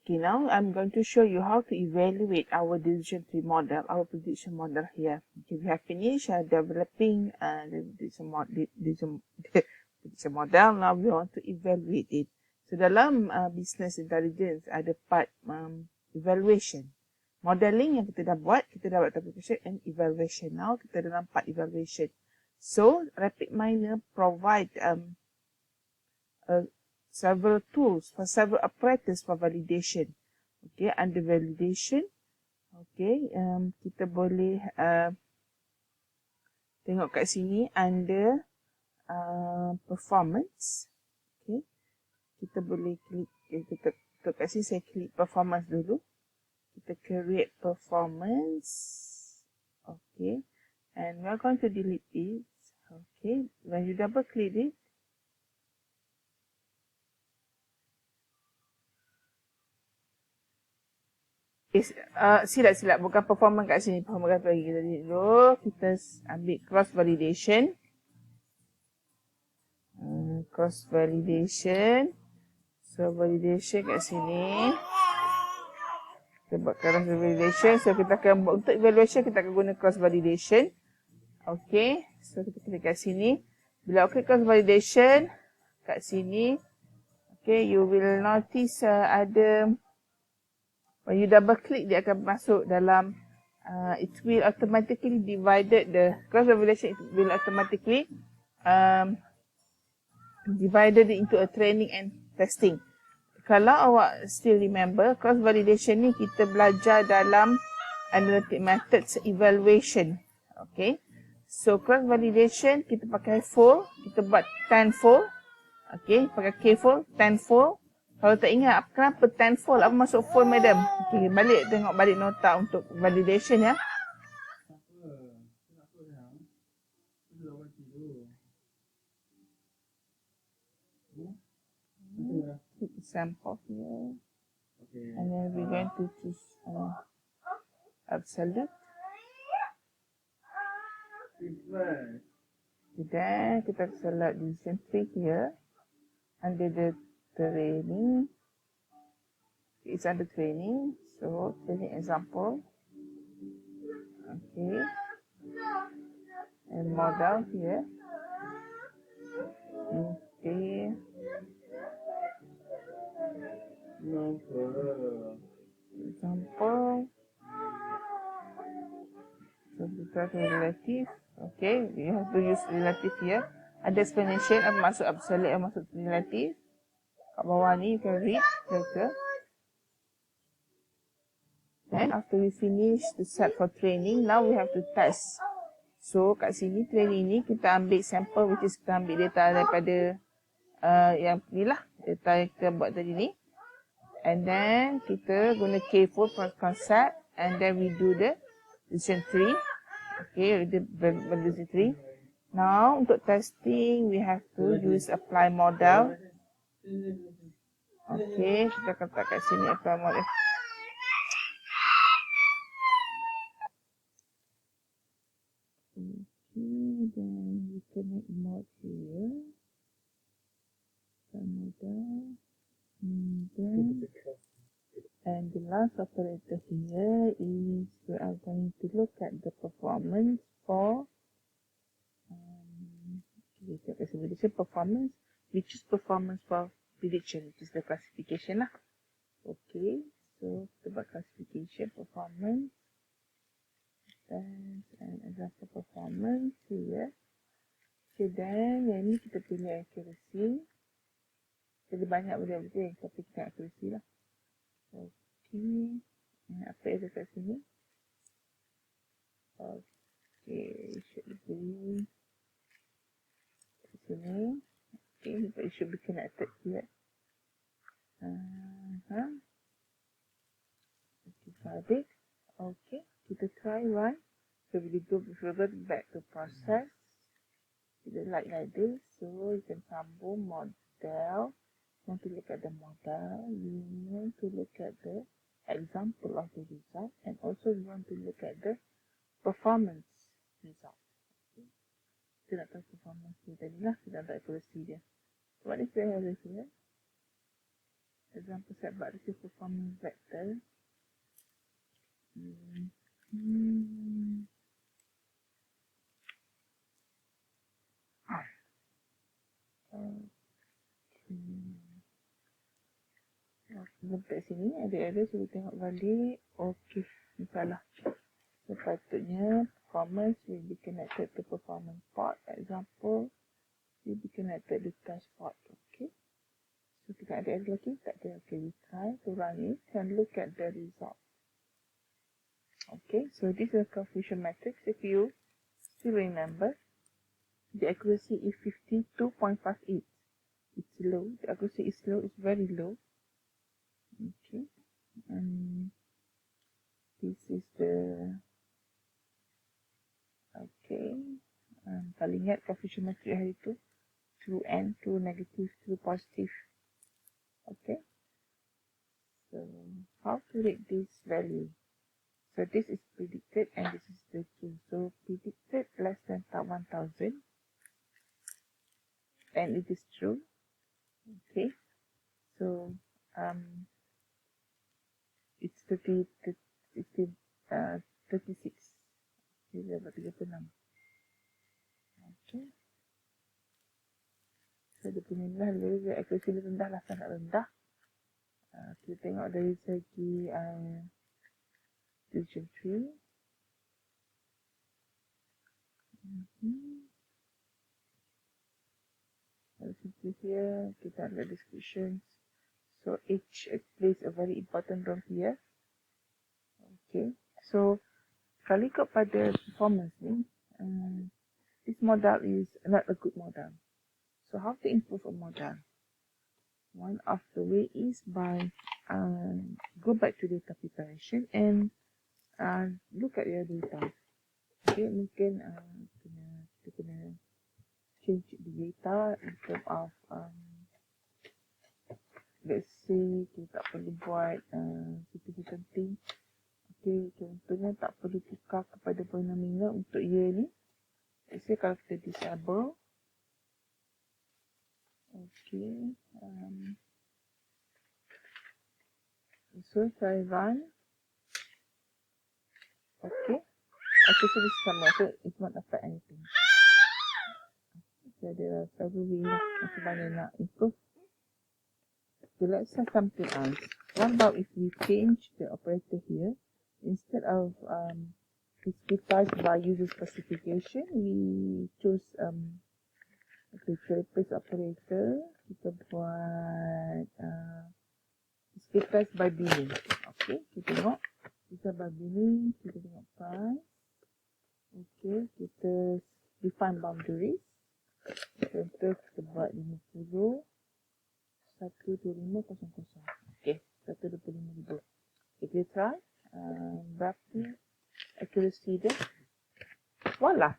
Okay, now I'm going to show you how to evaluate our decision tree model, our prediction model here. Okay, we have finished developing the prediction model. Now we want to evaluate it. So dalam business intelligence ada part evaluation. Modeling yang kita dah buat application and evaluation. Now kita dalam part evaluation. So RapidMiner provide several tools for several apparatus for validation. Okay, under validation, okay, kita boleh tengok kat sini under performance. Okay, kita boleh klik, kita kat sini saya klik performance dulu. Kita create performance. Okay, and we are going to delete it. Okay, when you double click it, silap, bukan performance kat sini, performance lagi kita dulu. Kita ambil cross validation. Cross validation. So validation kat sini. Kita buat cross validation. So kita akan buat untuk evaluation, kita akan guna cross validation. Okay, so kita klik kat sini. Bila okay cross validation kat sini, okay, you will notice ada when you double click, dia akan masuk dalam it will automatically divided the cross validation, it will automatically divided into a training and testing. Kalau awak still remember, cross validation ni kita belajar dalam analytic methods evaluation. Okay, so cross validation kita pakai fold, kita buat 10-fold. Okay, pakai K-fold, 10-fold. Kalau tak ingat kenapa 10-fold, apa masuk fold madam? Okay, balik tengok balik nota untuk validation ya. Sample here. And then we're going to choose absolute. Then kita select decision tree here. Under the training, it's under training, so training example. Okay, and model here. Okay, example. So we try to relative. Okay, you have to use relative here. Ada explanation apa masuk absolute, apa masuk relative. Kat bawah ni you can read later. Then after we finish the set for training, now we have to test. So kat sini training ni kita ambil sampel, which is kita ambil data daripada yang ni lah, data yang kita buat tadi ni. And then kita guna K4 concept, and then we do the decision tree. Okay, the validation tree. Now untuk testing, we have to use apply model. Okay, kita akan letak kat sini apply model. Okay, then we can make mod here. Model. And the last operator here is we are going to look at the performance for performance. We choose performance for prediction, which is the classification lah. Okay, so kita buat classification performance and example performance here. Okay, then yang ni kita pilih accuracy. Jadi banyak benda-benda tapi kita accuracy lah. Okay, apa yang ada kat sini? Okay, should be sini. Okay, it should be connected here. Okay, okay, kita try run. So we go back to process. Kita like this. So you can sambung model. You want to look at the model. You want to look at the example of the result, and also you want to look at the performance result. Okay. Kita nak tahu performance ni tadi lah, kita nak tahu accuracy dia. What is the error here? Example set variable performance vector. Letak sini ada suruh tengok balik. Okey, ni salah. Sepatutnya performance will be connected to performance port. Example will be connected to test port. Okay. So kita ada error lagi? Tak ada. Okay, we try to run it and look at the result. Okay, so this is a confusion matrix. If you still remember, the accuracy is 52.58. It's low. The accuracy is low. It's very low. Okay. And this is the okay. Paling ingat confusion matrix hari itu true and true negative, true positive. Okay. So how to rate this value? So this is predicted and this is the true. So predicted less than 1000 and it is true. Okay. So it's 36. Dia dapat 36. Okay. So dia punya level accuracy rendah lah, sangat rendah. Kita tengok dari segi decision tree. Here kita ada descriptions. So each plays a very important role here. Okay. So kalau ikut pada performance ni, this model is not a good model. So how to improve a model? One of the way is by go back to data preparation and look at your data. Okay, mungkin kita kena change the data in terms of let's say kita tak perlu buat seperti penting. Okay, contohnya tak perlu tukar kepada polynomial untuk year ni. Let's say kalau kita disable. Okay. So try run. Okay. Okay, so this sama. So it won't affect anything. So there are several ways macam mana nak improve. Okay, let's have something else. What about if we change the operator here? Instead of discretized by user specification, we choose okay, replace operator. Kita buat discretized by billing. Okay, kita tengok. Kita by billing, kita tengok price. Okay, kita define boundaries. Contoh kita buat 50, 12500. Okay, 125,000. Okay, kita try. Berapa accuracy dia? Voila.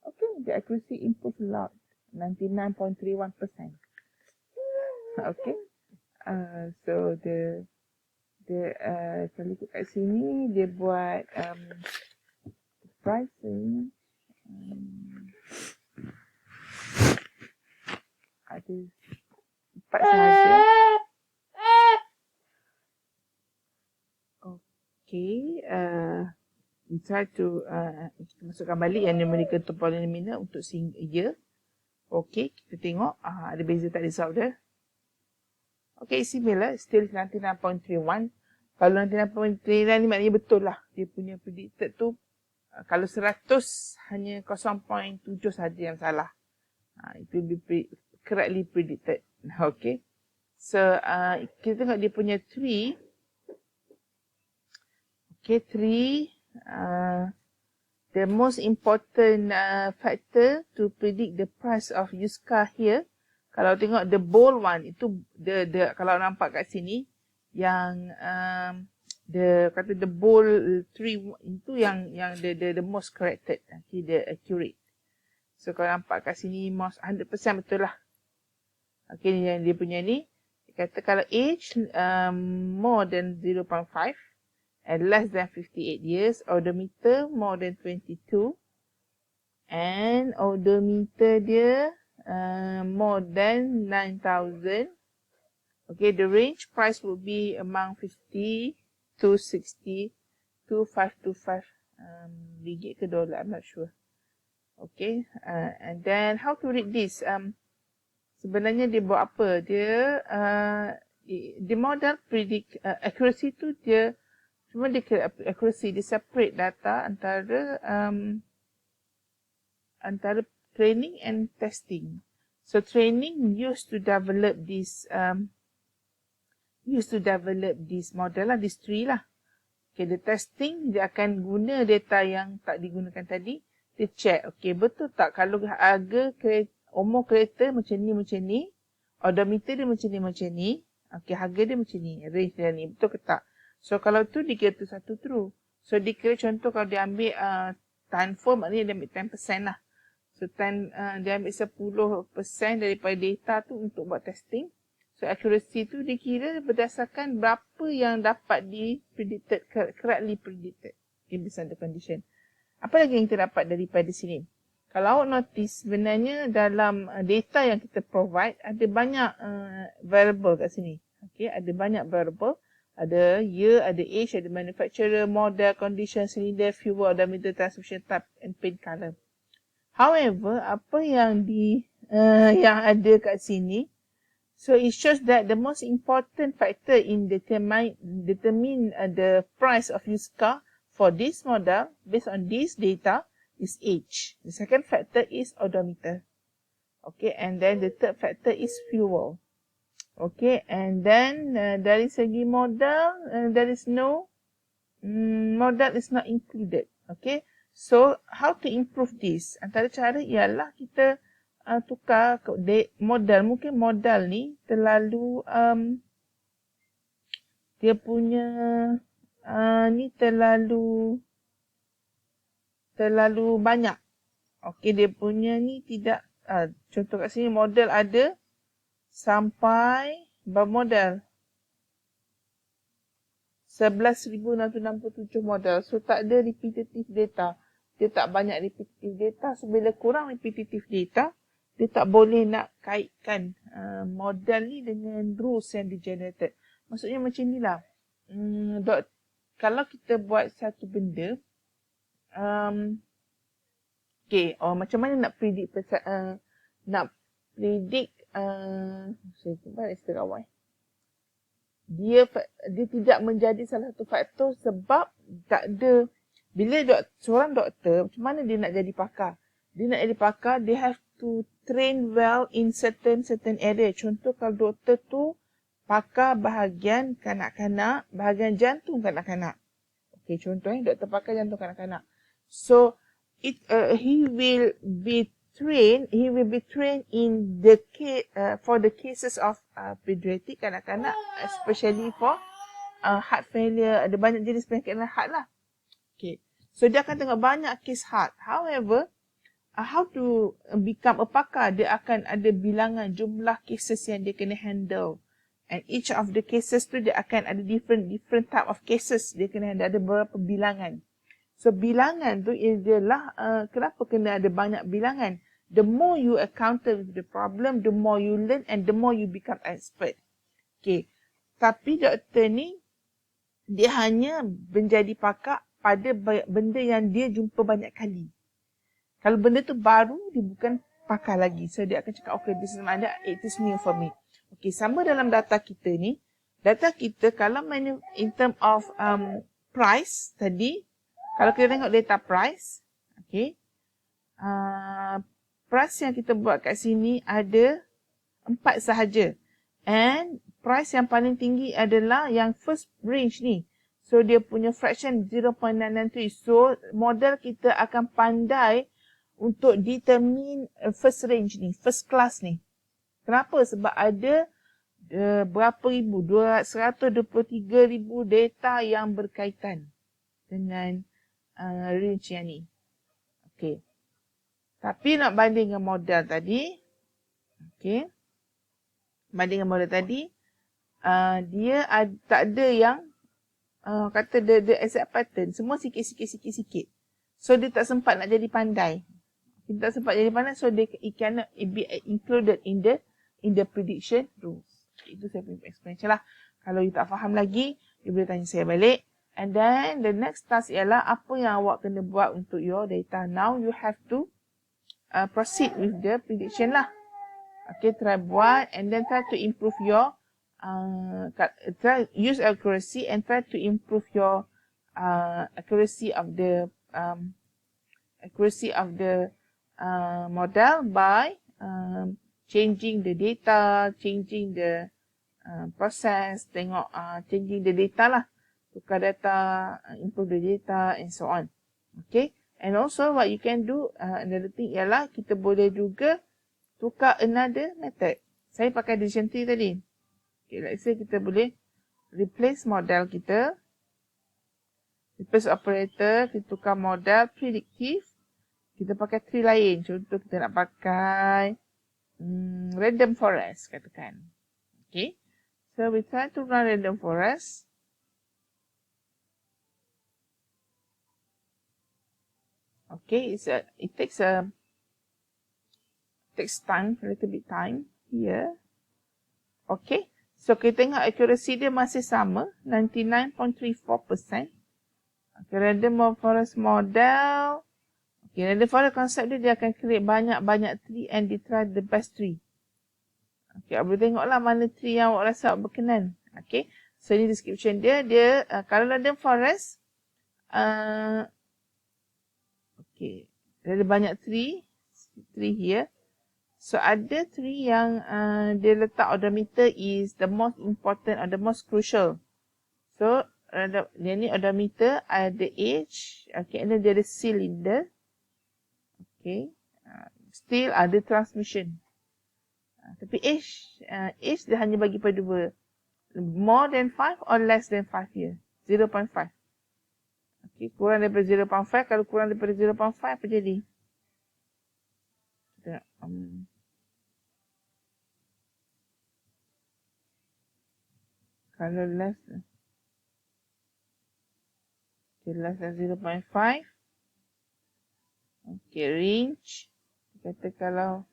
Okay, the accuracy improve a lot. 99.31%. Okay. So the kalau ikut kat sini dia buat pricing ada 4 sahaja. Okay, we try to masukkan balik yang numerical to polynomial untuk year. Okay, kita tengok ada beza tak result dia. Okay, similar, still 99.31. Kalau 99.31 ni maknanya betul lah. Dia punya predicted tu, kalau 100 hanya 0.7 saja yang salah. It will be correctly predicted. Okay, so kita tengok dia punya tree. Okay, tree, the most important factor to predict the price of used car here. Kalau tengok the bold one, itu kalau nampak kat sini, yang kata the bold tree itu yang the most corrected, okay, the accurate. So kalau nampak kat sini, most 100% betul lah. Okay, yang dia punya ni, dia kata kalau age more than 0.5, and less than 58 years, odometer more than 22, and odometer dia more than 9,000. Okay, the range price will be among 50 to 60 to 525 ringgit ke dolar, I'm not sure. Okay, and then how to read this? Sebenarnya dia buat apa? Dia the model predict accuracy tu dia cuma dia accuracy, dia separate data antara training and testing. So training used to develop this model lah, this tree lah. Okay, the testing dia akan guna data yang tak digunakan tadi, dia check, okay, betul tak kalau harga umur kereta macam ni, odometer dia macam ni, okay, harga dia macam ni, range dia ni, betul ke tak? So kalau tu dikira tu satu true. So dikira contoh kalau dia ambil time form, maknanya dia ambil 10% lah. So dia ambil 10% daripada data tu untuk buat testing. So accuracy tu dikira berdasarkan berapa yang dapat predicted, correctly predicted based on the condition. Apa lagi yang kita dapat daripada sini? Kalau awak notice, sebenarnya dalam data yang kita provide, ada banyak variable kat sini. Okay, ada banyak variable. Ada year, ada age, ada manufacturer, model, condition, cylinder, fuel, odometer, transmission type, and paint color. However, apa yang yang ada kat sini, so it shows that the most important factor in determine the price of used car for this model based on this data is age. The second factor is odometer. Okay, and then the third factor is fuel. Okay, and then dari segi model, there is no model is not included. Okay, so how to improve this? Antara cara ialah kita tukar model. Mungkin model ni terlalu dia punya ni terlalu banyak. Okey, dia punya ni tidak contoh kat sini model ada sampai berapa model? 11,667 model. So tak ada repetitive data. Dia tak banyak repetitive data. So bila kurang repetitive data, dia tak boleh nak kaitkan model ni dengan rules yang di-generated. Maksudnya macam ni lah. Kalau kita buat satu benda, okay, macam mana nak predict saya cuba istilah awal. Dia tidak menjadi salah satu faktor sebab tak ada. Bila seorang doktor, macam mana dia nak jadi pakar? Dia nak jadi pakar, they have to train well in certain area. Contoh kalau doktor tu pakar bahagian kanak-kanak, bahagian jantung kanak-kanak. Okay, contohnya doktor pakar jantung kanak-kanak. So he will be trained in the for the cases of pediatric kanak-kanak, especially for heart failure. Ada banyak jenis penyakit heart lah. Okay, so dia akan tengok banyak case heart. However, how to become a pakar, dia akan ada bilangan jumlah cases yang dia kena handle. And each of the cases tu dia akan ada different type of cases dia kena handle, ada beberapa bilangan. So bilangan tu ialah kenapa kena ada banyak bilangan? The more you encounter with the problem, the more you learn and the more you become expert. Okay. Tapi doktor ni, dia hanya menjadi pakar pada benda yang dia jumpa banyak kali. Kalau benda tu baru, dia bukan pakar lagi. So dia akan cakap, okay, this is my idea, it is new for me. Okay, sama dalam data kita ni, data kita kalau in term of price tadi, kalau kita tengok data price, okay, price yang kita buat kat sini ada 4 sahaja. And price yang paling tinggi adalah yang first range ni. So dia punya fraction 0.993. So model kita akan pandai untuk determine first range ni, first class ni. Kenapa? Sebab ada berapa ribu, 123,000 data yang berkaitan dengan range yang ni. Okay. Tapi nak banding dengan model tadi, okay, banding dengan model tadi, dia tak ada yang kata the exact pattern. Semua sikit-sikit. So dia tak sempat nak jadi pandai. Dia tak sempat jadi pandai, so it cannot be included in the prediction rules. Itu saya punya explanation lah. Kalau you tak faham lagi, you boleh tanya saya balik. And then the next task ialah apa yang awak kena buat untuk your data. Now you have to proceed with the prediction lah. Okay, try buat and then try to improve your try use accuracy and try to improve your accuracy of the model by changing the data, changing the process, tengok changing the data lah, tukar data, improve the data and so on. Okay, and also what you can do another thing ialah kita boleh juga tukar another method. Saya pakai decision tree tadi. Okay, let's say kita boleh replace model kita, replace operator, kita tukar model predictive, kita pakai tree lain. Contoh kita nak pakai random forest katakan. Okay, so we try to run random forest. Okay, it takes time, a little bit time here. Okay, so kita tengok accuracy dia masih sama, 99.34%. Okay, random forest model. Okay, random forest concept dia akan create banyak-banyak tree and they try the best tree. Okay, boleh tengoklah mana tree yang awak rasa awak berkenan. Okay, so ini description dia. Kalau random forest, okay, ada banyak tree here. So ada tree yang dia letak odometer is the most important or the most crucial. So dia ni odometer ada age, okay, and then dia ada cylinder, okay, still ada transmission. Tapi age dia hanya bagi pada dua, more than 5 or less than 5 years, 0.5. Okay, kurang daripada 0.5, kalau kurang daripada 0.5 apa jadi? Kita kalau less than 0.5. Okay, range. Kata kalau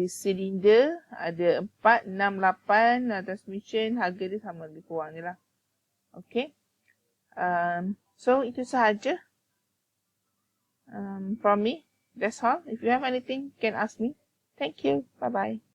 cylinder ada 4, 6, 8, transmission, harga dia sama lebih kurang je lah. Okay. So itu sahaja from me. That's all. If you have anything, you can ask me. Thank you. Bye-bye.